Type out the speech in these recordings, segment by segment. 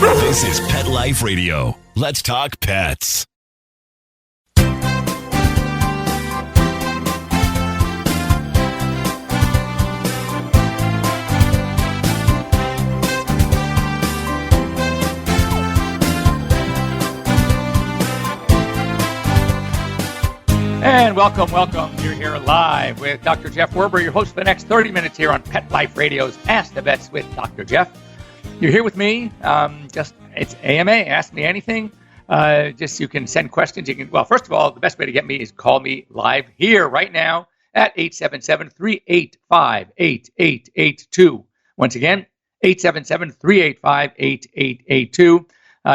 This is Pet Life Radio. Let's talk pets. And welcome. You're here live with Dr. Jeff Werber, your host for the next 30 minutes here on Pet Life Radio's Ask the Vets with Dr. Jeff. You're here with me. It's AMA. Ask me anything. You can send questions. First of all, the best way to get me is call me live here right now at 877-385-8882. Once again, 877-385-8882.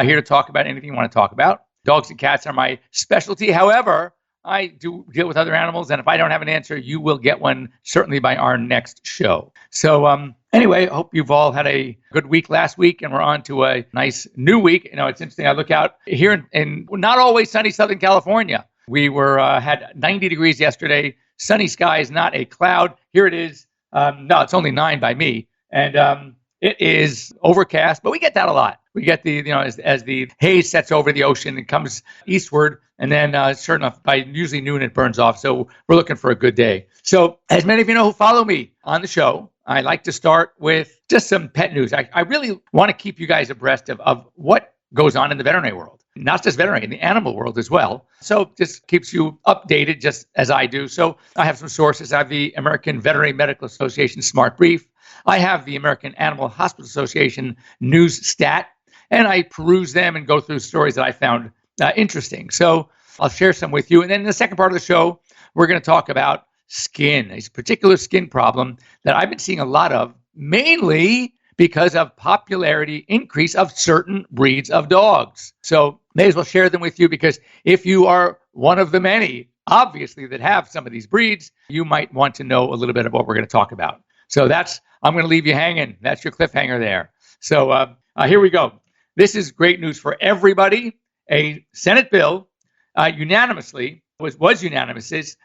Here to talk about anything you want to talk about. Dogs and cats are my specialty. However, I do deal with other animals, and if I don't have an answer, you will get one certainly by our next show. So anyway, I hope you've all had a good week last week, and we're on to a nice new week. You know, it's interesting. I look out here in not always sunny Southern California. We had 90 degrees yesterday, sunny skies, not a cloud. Here it is. No, it's only 9 by me, and it is overcast, but we get that a lot. We get as the haze sets over the ocean, it comes eastward, and then sure enough, by usually noon, it burns off. So we're looking for a good day. So as many of you know who follow me on the show, I like to start with just some pet news. I really want to keep you guys abreast of what goes on in the veterinary world, not just veterinary, in the animal world as well. So just keeps you updated just as I do. So I have some sources. I have the American Veterinary Medical Association Smart Brief. I have the American Animal Hospital Association News Stat, and I peruse them and go through stories that I found interesting. So I'll share some with you. And then in the second part of the show, we're going to talk about skin, a particular skin problem that I've been seeing a lot of, mainly because of popularity increase of certain breeds of dogs. So may as well share them with you, because if you are one of the many, obviously, that have some of these breeds, you might want to know a little bit of what we're going to talk about. So I'm going to leave you hanging. That's your cliffhanger there. So here we go. This is great news for everybody. A Senate bill unanimously was unanimous,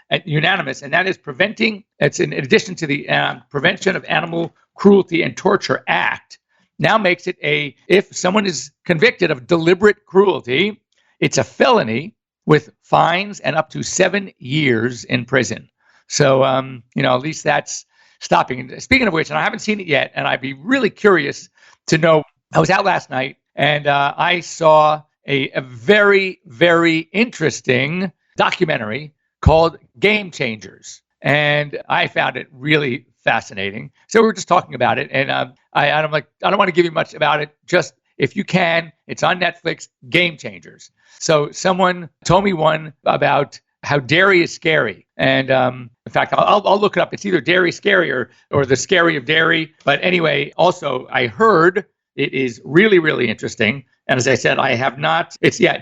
and that is preventing. It's in addition to the Prevention of Animal Cruelty and Torture Act. Now makes it if someone is convicted of deliberate cruelty, it's a felony with fines and up to 7 years in prison. So at least that's stopping. Speaking of which, and I haven't seen it yet, and I'd be really curious to know. I was out last night, and I saw a very, very interesting documentary called Game Changers, and I found it really fascinating. So we were just talking about it, and I'm like, I don't want to give you much about it. Just if you can, it's on Netflix. Game Changers. So someone told me one about how dairy is scary, and in fact, I'll look it up. It's either Dairy Scary or The Scary of Dairy. But anyway, also I heard it is really, really interesting. And as I said, I have not.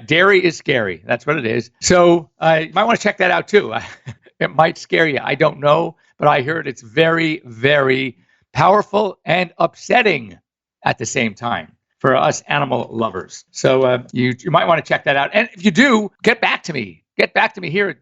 Dairy is Scary. That's what it is. So you might want to check that out too. It might scare you. I don't know, but I heard it's very, very powerful and upsetting at the same time for us animal lovers. So you might want to check that out. And if you do, get back to me. Get back to me here at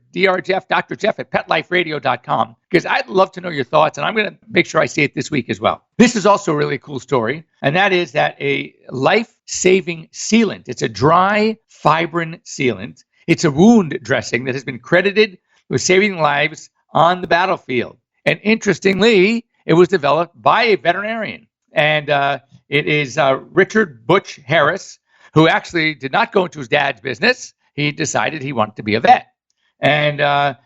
Dr. Jeff at PetLifeRadio.com, because I'd love to know your thoughts, and I'm going to make sure I see it this week as well. This is also a really cool story, and that is that a life-saving sealant. It's a dry fibrin sealant. It's a wound dressing that has been credited with saving lives on the battlefield. And interestingly, it was developed by a veterinarian, and it is Richard Butch Harris, who actually did not go into his dad's business. He decided he wanted to be a vet. And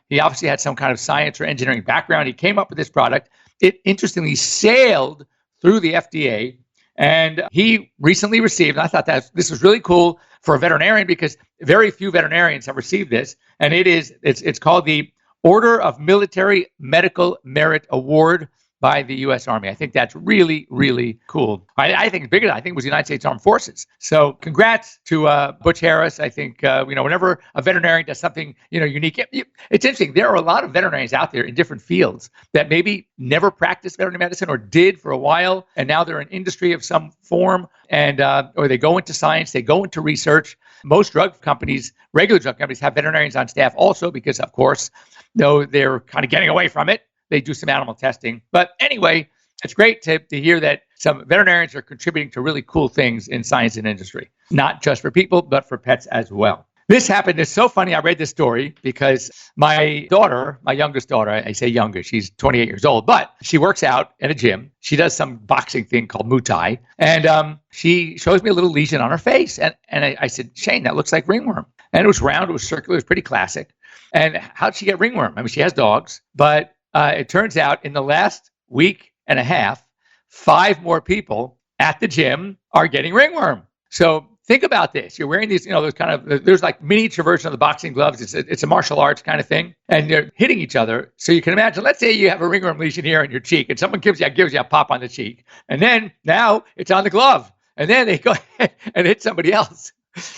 he obviously had some kind of science or engineering background. He came up with this product. It interestingly sailed through the FDA. And he recently received, and I thought that this was really cool for a veterinarian, because very few veterinarians have received this. And it's called the Order of Military Medical Merit Award by the U.S. Army. I think that's really, really cool. I think it's bigger than I think it was the United States Armed Forces. So congrats to Butch Harris. I think, whenever a veterinarian does something, unique, it's interesting. There are a lot of veterinarians out there in different fields that maybe never practiced veterinary medicine or did for a while, and now they're in industry of some form, and or they go into science, they go into research. Most drug companies, regular drug companies, have veterinarians on staff also because, of course, though they're kind of getting away from it, they do some animal testing. But anyway, it's great to hear that some veterinarians are contributing to really cool things in science and industry, not just for people, but for pets as well. This happened. It's so funny. I read this story because my daughter, my youngest daughter, I say youngest, she's 28 years old, but she works out at a gym. She does some boxing thing called Muay Thai. And she shows me a little lesion on her face. And I said, Shane, that looks like ringworm. And it was round, it was circular, it was pretty classic. And how'd she get ringworm? I mean, she has dogs, but it turns out in the last week and a half, 5 more people at the gym are getting ringworm. So think about this. You're wearing these, those kind of, there's like miniature version of the boxing gloves. It's a martial arts kind of thing. And they're hitting each other. So you can imagine, let's say you have a ringworm lesion here on your cheek and someone gives you a pop on the cheek. And then now it's on the glove. And then they go ahead and hit somebody else.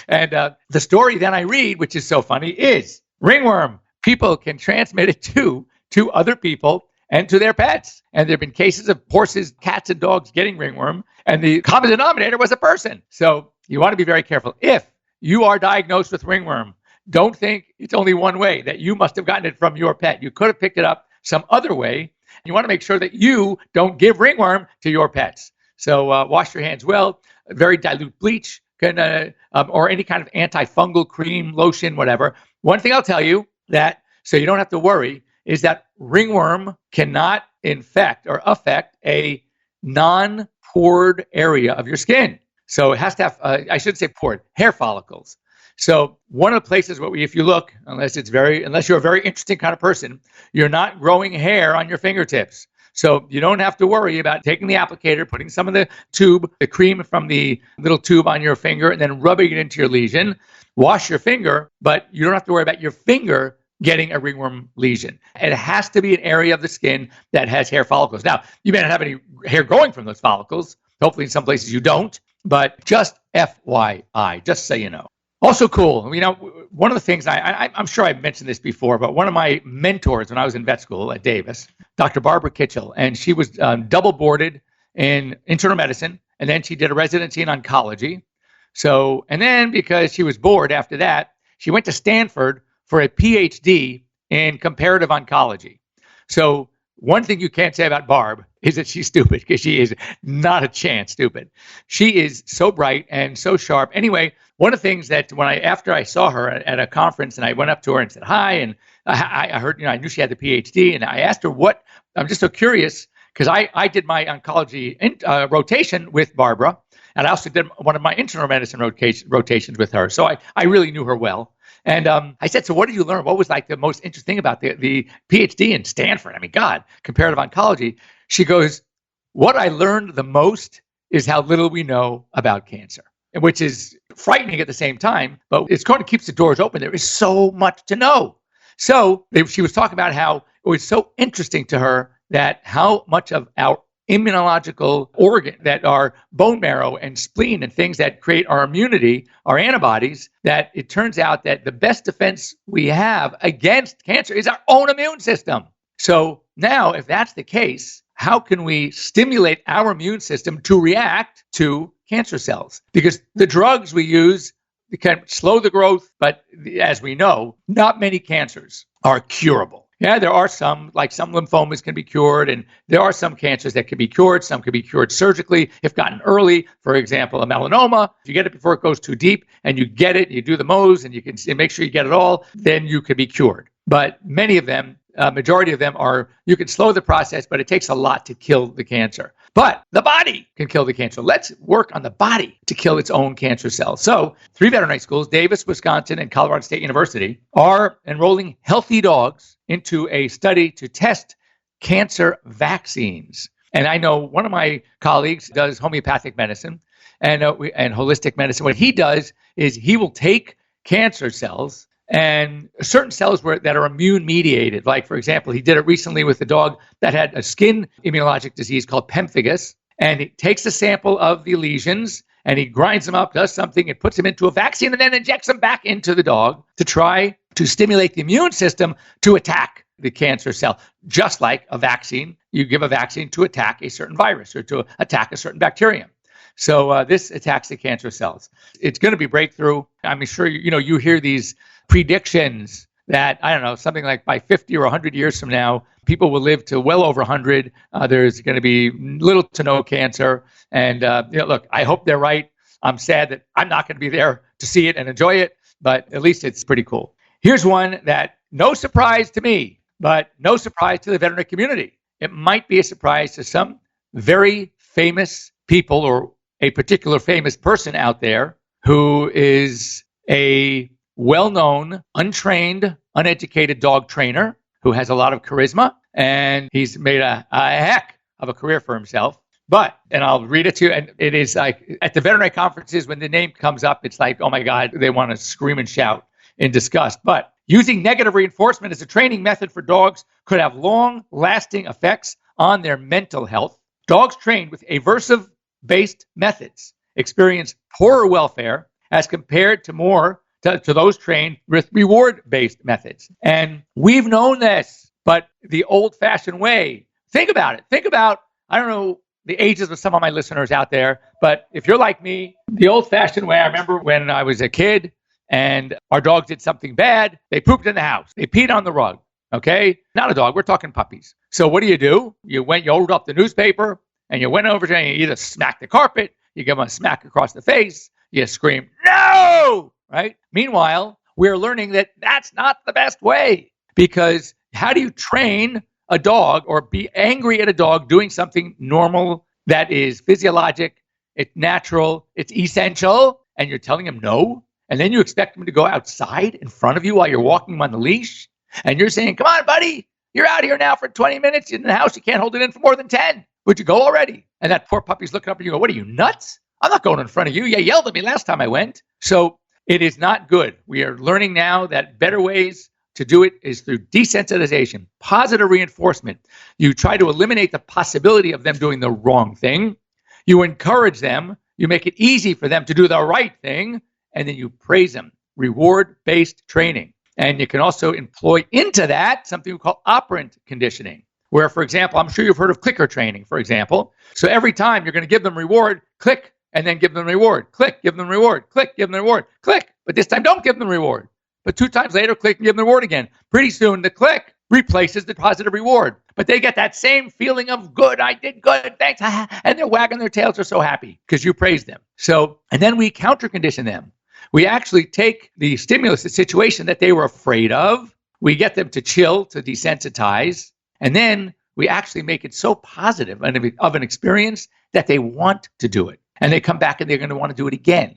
And the story then I read, which is so funny, is ringworm. People can transmit it to other people and to their pets. And there have been cases of horses, cats, and dogs getting ringworm. And the common denominator was a person. So you want to be very careful. If you are diagnosed with ringworm, don't think it's only one way, that you must have gotten it from your pet. You could have picked it up some other way. You want to make sure that you don't give ringworm to your pets. So wash your hands well, very dilute bleach, or any kind of antifungal cream, lotion, whatever. One thing I'll tell you that, so you don't have to worry, is that ringworm cannot infect or affect a non-pored area of your skin. So it has to have, I should say pored, hair follicles. So one of the places if you look, unless you're a very interesting kind of person, you're not growing hair on your fingertips. So you don't have to worry about taking the applicator, putting some of the cream from the little tube on your finger, and then rubbing it into your lesion. Wash your finger, but you don't have to worry about your finger getting a ringworm lesion. It has to be an area of the skin that has hair follicles. Now, you may not have any hair growing from those follicles. Hopefully in some places you don't, but just FYI, just so you know. Also cool, one of the things, I'm sure I've mentioned this before, but one of my mentors when I was in vet school at Davis, Dr. Barbara Kitchell, and she was double boarded in internal medicine, and then she did a residency in oncology. So, and then because she was bored after that, she went to Stanford for a PhD in comparative oncology. So one thing you can't say about Barb is that she's stupid, because she is not a chance stupid. She is so bright and so sharp. Anyway, one of the things that after I saw her at a conference and I went up to her and said hi, and I heard, I knew she had the PhD, and I asked her I'm just so curious, because I did my oncology rotation with Barbara, and I also did one of my internal medicine rotations with her. So I really knew her well. And I said, so what did you learn? What was like the most interesting about the PhD in Stanford? I mean, God, comparative oncology. She goes, what I learned the most is how little we know about cancer, which is frightening at the same time, but it's going to keep the doors open. There is so much to know. So she was talking about how it was so interesting to her that how much of our immunological organ, that our bone marrow and spleen and things that create our immunity, our antibodies, that it turns out that the best defense we have against cancer is our own immune system. So now, if that's the case, how can we stimulate our immune system to react to cancer cells? Because the drugs we use can slow the growth, but as we know, not many cancers are curable. Yeah, there are some lymphomas can be cured, and there are some cancers that can be cured. Some can be cured surgically if gotten early. For example, a melanoma, if you get it before it goes too deep and you get it, you do the Mohs and you can make sure you get it all, then you could be cured. But many of them, majority of them you can slow the process, but it takes a lot to kill the cancer. But the body can kill the cancer. Let's work on the body to kill its own cancer cells. So 3 veterinary schools, Davis, Wisconsin, and Colorado State University, are enrolling healthy dogs into a study to test cancer vaccines. And I know one of my colleagues does homeopathic medicine and holistic medicine. What he does is he will take cancer cells and certain cells that are immune mediated. Like, for example, he did it recently with a dog that had a skin immunologic disease called pemphigus. And he takes a sample of the lesions and he grinds them up, does something, and puts them into a vaccine and then injects them back into the dog to try to stimulate the immune system to attack the cancer cell. Just like a vaccine, you give a vaccine to attack a certain virus or to attack a certain bacterium. So this attacks the cancer cells. It's going to be breakthrough. I'm sure you hear these predictions that, I don't know, something like by 50 or 100 years from now, people will live to well over 100. There's going to be little to no cancer. And look, I hope they're right. I'm sad that I'm not going to be there to see it and enjoy it, but at least it's pretty cool. Here's one that, no surprise to me, but no surprise to the veterinary community. It might be a surprise to some very famous people or a particular famous person out there who is a well-known, untrained, uneducated dog trainer who has a lot of charisma, and he's made a heck of a career for himself. But, and I'll read it to you, and it is like at the veterinary conferences, when the name comes up, it's like, oh my God, they want to scream and shout in disgust. But using negative reinforcement as a training method for dogs could have long-lasting effects on their mental health. Dogs trained with aversive-based methods experience poorer welfare as compared to those trained with reward-based methods. And we've known this, but the old-fashioned way, think about it. Think about, I don't know the ages of some of my listeners out there, but if you're like me, the old-fashioned way, I remember when I was a kid and our dog did something bad, they pooped in the house. They peed on the rug, okay? Not a dog, we're talking puppies. So what do? You rolled up the newspaper and you went over to and you either smacked the carpet, you give them a smack across the face, you scream, no, right? Meanwhile, we're learning that that's not the best way, because how do you train a dog or be angry at a dog doing something normal that is physiologic, it's natural, it's essential, and you're telling him no? And then you expect him to go outside in front of you while you're walking him on the leash? And you're saying, come on, buddy, you're out here now for 20 minutes in the house. You can't hold it in for more than 10. Would you go already? And that poor puppy's looking up at you and go, what are you, nuts? I'm not going in front of you. You yelled at me last time I went. So it is not good. We are learning now that better ways to do it is through desensitization, positive reinforcement. You try to eliminate the possibility of them doing the wrong thing. You encourage them. You make it easy for them to do the right thing. And then you praise them. Reward-based training. And you can also employ into that something we call operant conditioning, where, for example, I'm sure you've heard of clicker training, for example. So every time you're going to give them reward, click, and then give them reward. Click, give them reward. Click, give them reward. Click. But this time, don't give them reward. But 2 times later, click and give them the reward again. Pretty soon, the click replaces the positive reward. But they get that same feeling of good. I did good. Thanks. And they're wagging their tails. They're so happy because you praised them. So, and then we counter condition them. We actually take the stimulus, the situation that they were afraid of. We get them to chill, to desensitize. And then we actually make it so positive of an experience that they want to do it. And they come back and they're going to want to do it again.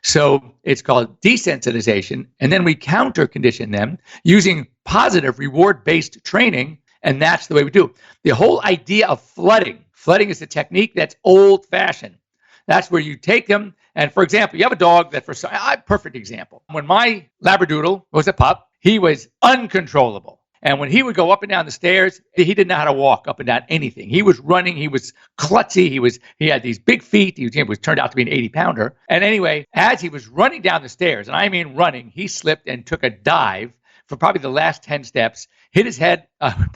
So it's called desensitization. And then we counter condition them using positive reward-based training. And that's the way we do it. The whole idea of flooding. Flooding is a technique that's old-fashioned. That's where you take them. And for example, you have a dog that perfect example. When my Labradoodle was a pup, he was uncontrollable. And when he would go up and down the stairs, he didn't know how to walk up and down anything. He was running. He was klutzy. He had these big feet. He was turned out to be an 80-pounder. And anyway, as he was running down the stairs, and I mean running, he slipped and took a dive for probably the last 10 steps, hit his head,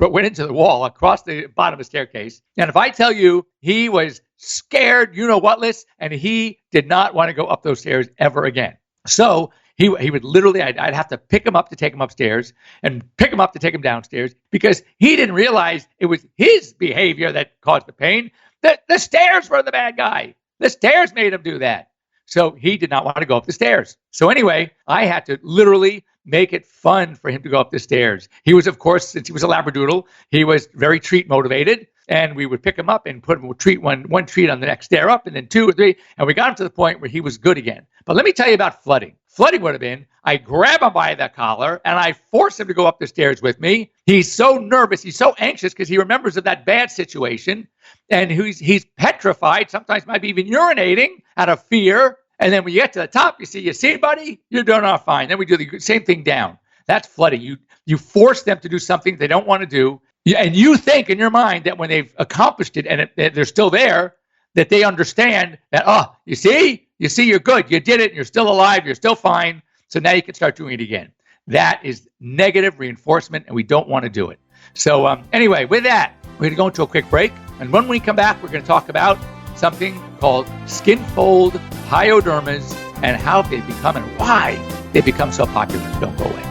went into the wall across the bottom of the staircase. And if I tell you he was scared, you know what-less, and he did not want to go up those stairs ever again. So he would literally, I'd have to pick him up to take him upstairs and pick him up to take him downstairs because he didn't realize it was his behavior that caused the pain. The stairs were the bad guy. The stairs made him do that. So he did not want to go up the stairs. So anyway, I had to literally make it fun for him to go up the stairs. He was, of course, since he was a Labradoodle, he was very treat motivated. And we would pick him up and put him one treat on the next stair up, and then 2 or 3. And we got him to the point where he was good again. But let me tell you about flooding. Flooding would have been, I grab him by the collar and I force him to go up the stairs with me. He's so nervous. He's so anxious because he remembers of that bad situation. And he's petrified, sometimes might be even urinating out of fear. And then when you get to the top, you see, buddy, you're doing all fine. Then we do the same thing down. That's flooding. You force them to do something they don't want to do. And you think in your mind that when they've accomplished it and they're still there, that they understand that, you see, you're good. You did it. And you're still alive. You're still fine. So now you can start doing it again. That is negative reinforcement, and we don't want to do it. So anyway, with that, we're going to go into a quick break. And when we come back, we're going to talk about something called skin fold pyodermas and how they become and why they become so popular. Don't go away.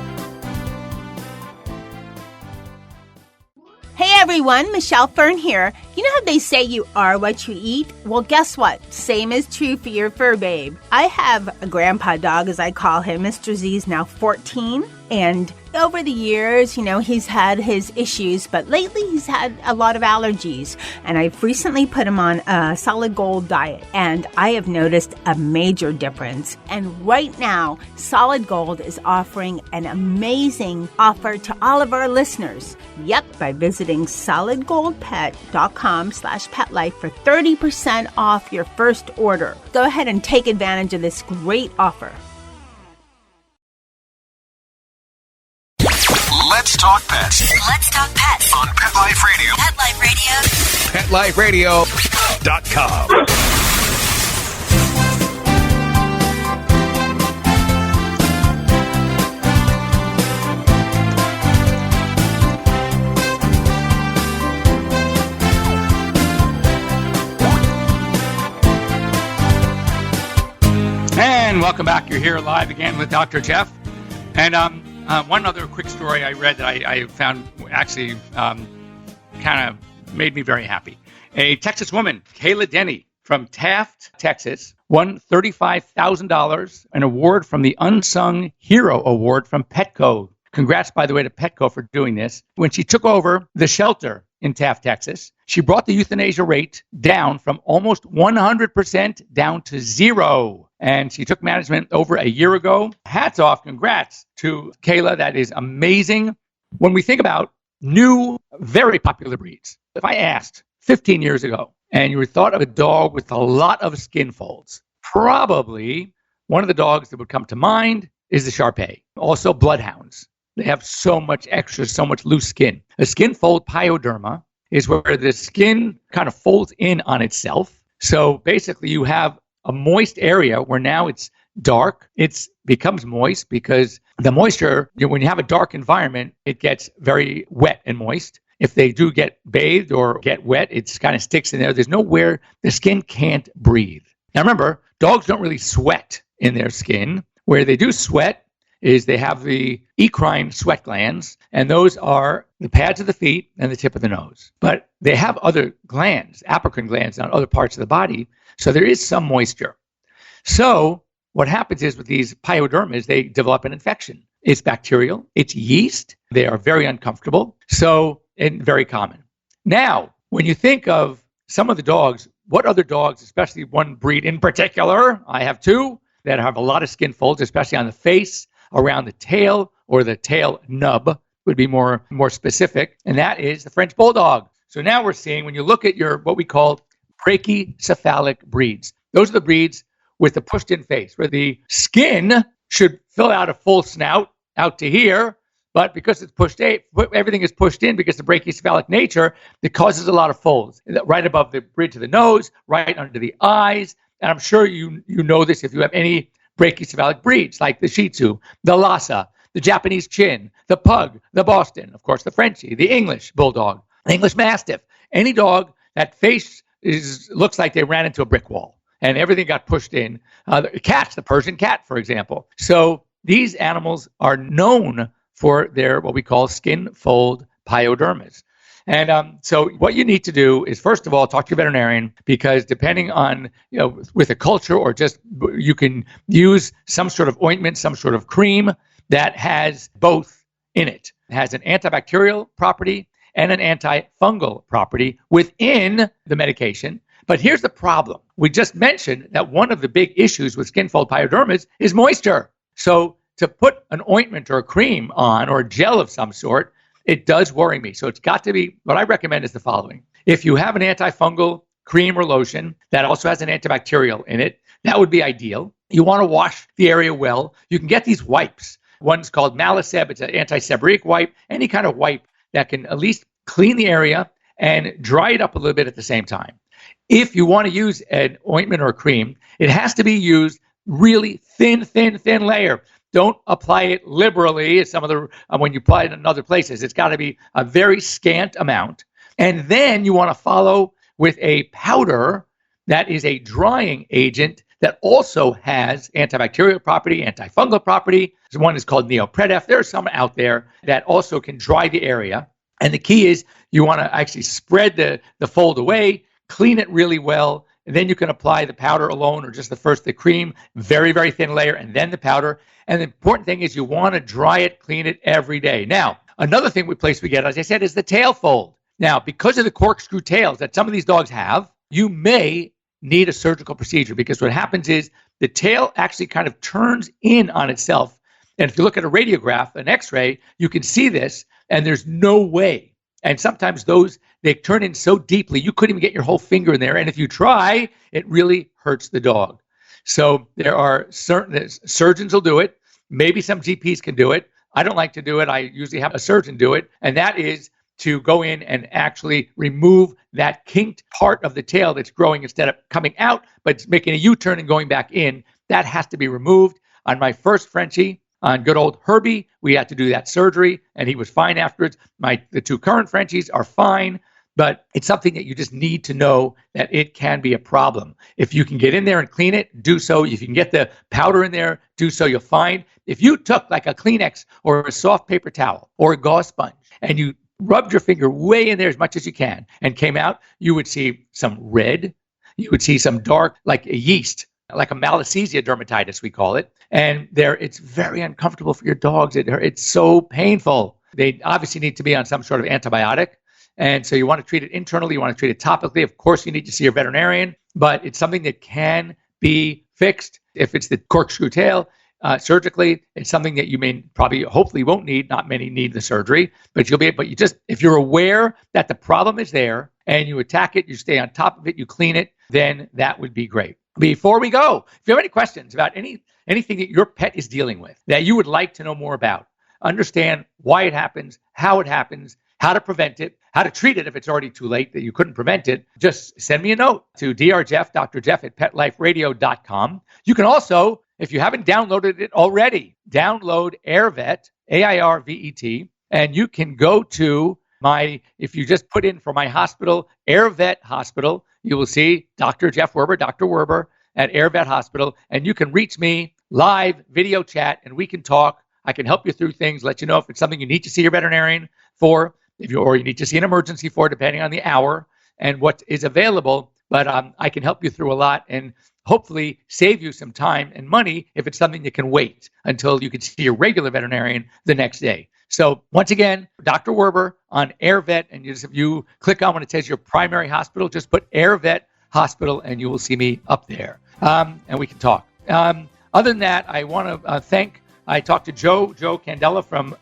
everyone, Michelle Fern here. You know how they say you are what you eat? Well, guess what? Same is true for your fur babe. I have a grandpa dog, as I call him. Mr. Z is now 14, and over the years, he's had his issues, but lately he's had a lot of allergies, and I've recently put him on a solid gold diet, and I have noticed a major difference. And right now, Solid Gold is offering an amazing offer to all of our listeners. Yep, by visiting solidgoldpet.com/petlife for 30% off your first order. Go ahead and take advantage of this great offer. Let's talk pets. Let's talk pets On Pet Life Radio. Pet Life Radio. PetLifeRadio.com. And welcome back. You're here live again with Dr. Jeff. And one other quick story I read that I found actually kind of made me very happy. A Texas woman, Kayla Denny from Taft, Texas, won $35,000, an award from the Unsung Hero Award from Petco. Congrats, by the way, to Petco for doing this. When she took over the shelter in Taft, Texas, she brought the euthanasia rate down from almost 100% down to 0. And she took management over a year ago. Hats off, congrats to Kayla. That is amazing. When we think about new, very popular breeds, if I asked 15 years ago, and you thought of a dog with a lot of skin folds, probably one of the dogs that would come to mind is the Shar-Pei. Also bloodhounds. They have so much extra, so much loose skin. A skin fold, pyoderma, is where the skin kind of folds in on itself. So basically you have a moist area where now it's dark. It becomes moist because the moisture, when you have a dark environment, it gets very wet and moist. If they do get bathed or get wet, it kind of sticks in there. There's nowhere the skin can't breathe. Now remember, dogs don't really sweat in their skin. Where they do sweat is they have the eccrine sweat glands, and those are the pads of the feet and the tip of the nose. But they have other glands, apocrine glands on other parts of the body, so there is some moisture. So what happens is with these pyodermas, they develop an infection. It's bacterial, it's yeast, they are very uncomfortable, and very common. Now, when you think of some of the dogs, what other dogs, especially one breed in particular, I have two that have a lot of skin folds, especially on the face, around the tail, or the tail nub would be more specific, and that is the French Bulldog. So now we're seeing, when you look at your what we call brachycephalic breeds, those are the breeds with the pushed-in face, where the skin should fill out a full snout out to here, but because it's everything is pushed in because of the brachycephalic nature, it causes a lot of folds right above the bridge of the nose, right under the eyes, and I'm sure you know this if you have any brachycephalic breeds like the Shih Tzu, the Lhasa, the Japanese Chin, the Pug, the Boston, of course the Frenchie, the English Bulldog, the English Mastiff. Any dog that face looks like they ran into a brick wall and everything got pushed in. Cats, the Persian cat, for example. So these animals are known for their what we call skin fold pyodermas. And so what you need to do is, first of all, talk to your veterinarian, because depending on, with a culture or just you can use some sort of ointment, some sort of cream that has both in it. It has an antibacterial property and an antifungal property within the medication. But here's the problem. We just mentioned that one of the big issues with skin fold pyodermas is moisture. So to put an ointment or a cream on or a gel of some sort, it does worry me. So it's got to be, what I recommend is the following. If you have an antifungal cream or lotion that also has an antibacterial in it, that would be ideal. You want to wash the area well. You can get these wipes. One's called Malaseb. It's an anti-seborrheic wipe. Any kind of wipe that can at least clean the area and dry it up a little bit at the same time. If you want to use an ointment or a cream, it has to be used really thin layer. Don't apply it liberally as some of the when you apply it in other places. It's got to be a very scant amount. And then you want to follow with a powder that is a drying agent that also has antibacterial property, antifungal property. One is called Neopredef. There are some out there that also can dry the area. And the key is you want to actually spread the fold away, clean it really well, and then you can apply the powder alone or just the cream, very, very thin layer, and then the powder. And the important thing is you want to dry it, clean it every day. Now, another thing we get, as I said, is the tail fold. Now, because of the corkscrew tails that some of these dogs have, you may need a surgical procedure because what happens is the tail actually kind of turns in on itself. And if you look at a radiograph, an x-ray, you can see this, and there's no way. And sometimes they turn in so deeply, you couldn't even get your whole finger in there. And if you try, it really hurts the dog. So there are certain surgeons will do it. Maybe some GPs can do it. I don't like to do it. I usually have a surgeon do it. And that is to go in and actually remove that kinked part of the tail that's growing instead of coming out, but it's making a U-turn and going back in. That has to be removed. On my first Frenchie, on good old Herbie, we had to do that surgery, and he was fine afterwards. The two current Frenchies are fine, but it's something that you just need to know that it can be a problem. If you can get in there and clean it, do so. If you can get the powder in there, do so. You'll find if you took like a Kleenex or a soft paper towel or a gauze sponge and you rubbed your finger way in there as much as you can and came out, you would see some red. You would see some dark, like a yeast, like a Malassezia dermatitis, we call it. And it's very uncomfortable for your dogs. It's so painful. They obviously need to be on some sort of antibiotic. And so you want to treat it internally. You want to treat it topically. Of course, you need to see your veterinarian, but it's something that can be fixed. If it's the corkscrew tail, surgically, it's something that you hopefully won't need. Not many need the surgery, but if you're aware that the problem is there and you attack it, you stay on top of it, you clean it, then that would be great. Before we go, if you have any questions about anything that your pet is dealing with that you would like to know more about, understand why it happens, how to prevent it, how to treat it if it's already too late that you couldn't prevent it, just send me a note to Dr. Jeff at PetLifeRadio.com. You can also, if you haven't downloaded it already, download AirVet, AIRVET, and you can go to if you just put in for my hospital, AirVet Hospital, you will see Dr. Jeff Werber, Dr. Werber at AirVet Hospital, and you can reach me live, video chat, and we can talk. I can help you through things, let you know if it's something you need to see your veterinarian for, or you need to see an emergency for, depending on the hour and what is available. But I can help you through a lot and hopefully save you some time and money if it's something that can wait until you can see your regular veterinarian the next day. So once again, Dr. Werber on AirVet, and if you click on when it says your primary hospital, just put AirVet Hospital and you will see me up there, and we can talk. Other than that, I want to I talked to Joe Candela from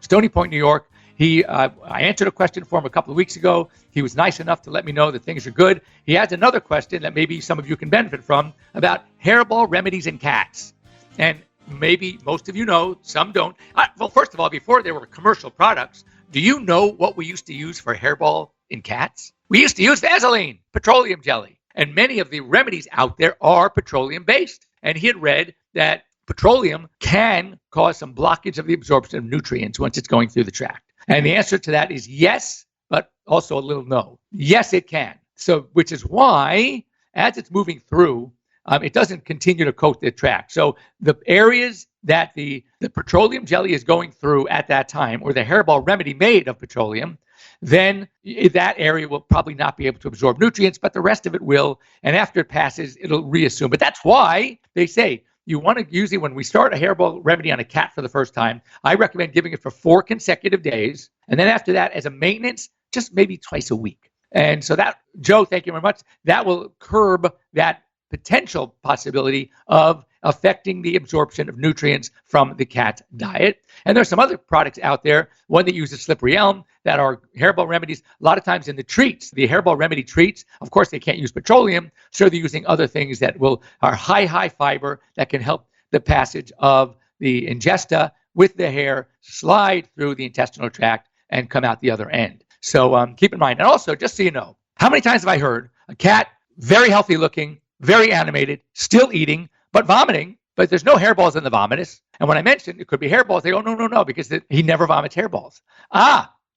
Stony Point, New York. I answered a question for him a couple of weeks ago. He was nice enough to let me know that things are good. He has another question that maybe some of you can benefit from about hairball remedies in cats. And maybe most of you know, some don't. Well, first of all, before there were commercial products, do you know what we used to use for hairball in cats? We used to use Vaseline, petroleum jelly. And many of the remedies out there are petroleum-based. And he had read that petroleum can cause some blockage of the absorption of nutrients once it's going through the tract. And the answer to that is yes, but also a little no. Yes, it can. So, which is why, as it's moving through, it doesn't continue to coat the tract. So the areas that the petroleum jelly is going through at that time, or the hairball remedy made of petroleum, then that area will probably not be able to absorb nutrients, but the rest of it will. And after it passes, it'll reassume. But that's why they say you want to usually, when we start a hairball remedy on a cat for the first time, I recommend giving it for 4 consecutive days. And then after that, as a maintenance, just maybe twice a week. And so that, Joe, thank you very much. That will curb that potential possibility of affecting the absorption of nutrients from the cat's diet. And there's some other products out there, one that uses slippery elm, that are hairball remedies. A lot of times in the treats, the hairball remedy treats, of course, they can't use petroleum, so they're using other things that are high fiber that can help the passage of the ingesta with the hair slide through the intestinal tract and come out the other end. So keep in mind. And also, just so you know, how many times have I heard a cat, very healthy looking, very animated, still eating, but vomiting, but there's no hairballs in the vomitus. And when I mentioned it could be hairballs, they go, no, because he never vomits hairballs.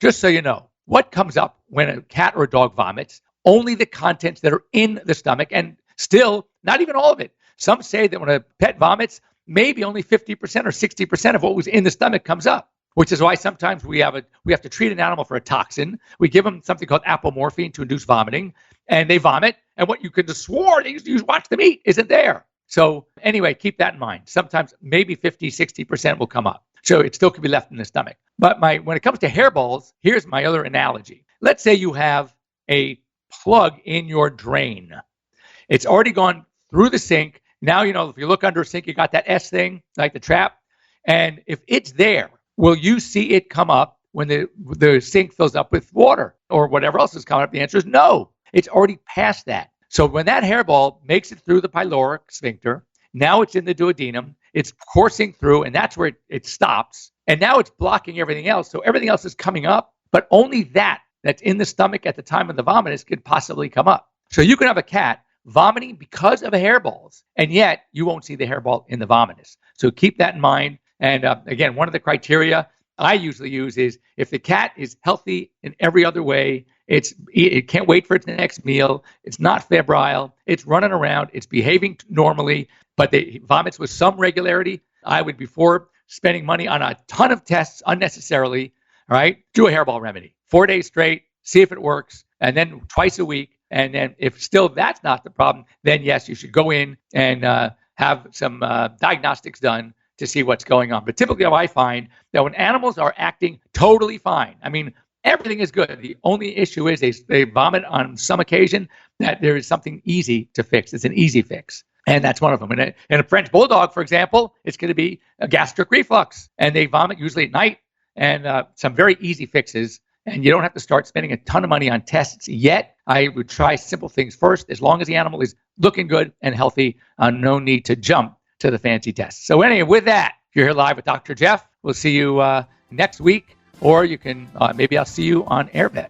Just so you know, what comes up when a cat or a dog vomits? Only the contents that are in the stomach, and still, not even all of it. Some say that when a pet vomits, maybe only 50% or 60% of what was in the stomach comes up. which is why sometimes we have to treat an animal for a toxin. We give them something called apomorphine to induce vomiting, and they vomit. And what you could have swore you watch them eat isn't there. So anyway, keep that in mind. Sometimes maybe 50, 60% will come up. So it still could be left in the stomach. But when it comes to hairballs, here's my other analogy. Let's say you have a plug in your drain. It's already gone through the sink. Now, if you look under a sink, you got that S thing, like the trap. And if it's there, will you see it come up when the sink fills up with water or whatever else is coming up? The answer is no. It's already past that. So when that hairball makes it through the pyloric sphincter, now it's in the duodenum, it's coursing through, and that's where it stops. And now it's blocking everything else. So everything else is coming up, but only that's in the stomach at the time of the vomitus could possibly come up. So you can have a cat vomiting because of hairballs, and yet you won't see the hairball in the vomitus. So keep that in mind. And again, one of the criteria I usually use is if the cat is healthy in every other way, it can't wait for its next meal, it's not febrile, it's running around, it's behaving normally, but it vomits with some regularity, I would, before spending money on a ton of tests unnecessarily, all right, do a hairball remedy. 4 days straight, see if it works, and then twice a week. And then if still that's not the problem, then yes, you should go in and have some diagnostics done to see what's going on. But typically I find that when animals are acting totally fine, I mean, everything is good. The only issue is they vomit on some occasion, that there is something easy to fix. It's an easy fix. And that's one of them. And a French bulldog, for example, it's going to be a gastric reflux. And they vomit usually at night, and some very easy fixes. And you don't have to start spending a ton of money on tests yet. I would try simple things first. As long as the animal is looking good and healthy, no need to jump to the fancy tests. So anyway, with that, you're here live with Dr. Jeff. We'll see you next week, or you can maybe I'll see you on AirPet.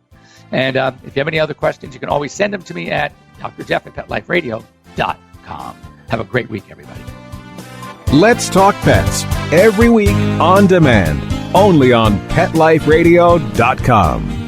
And if you have any other questions, you can always send them to me at drjeff@petliferadio.com. Have a great week, everybody. Let's Talk Pets, every week on demand, only on PetLifeRadio.com.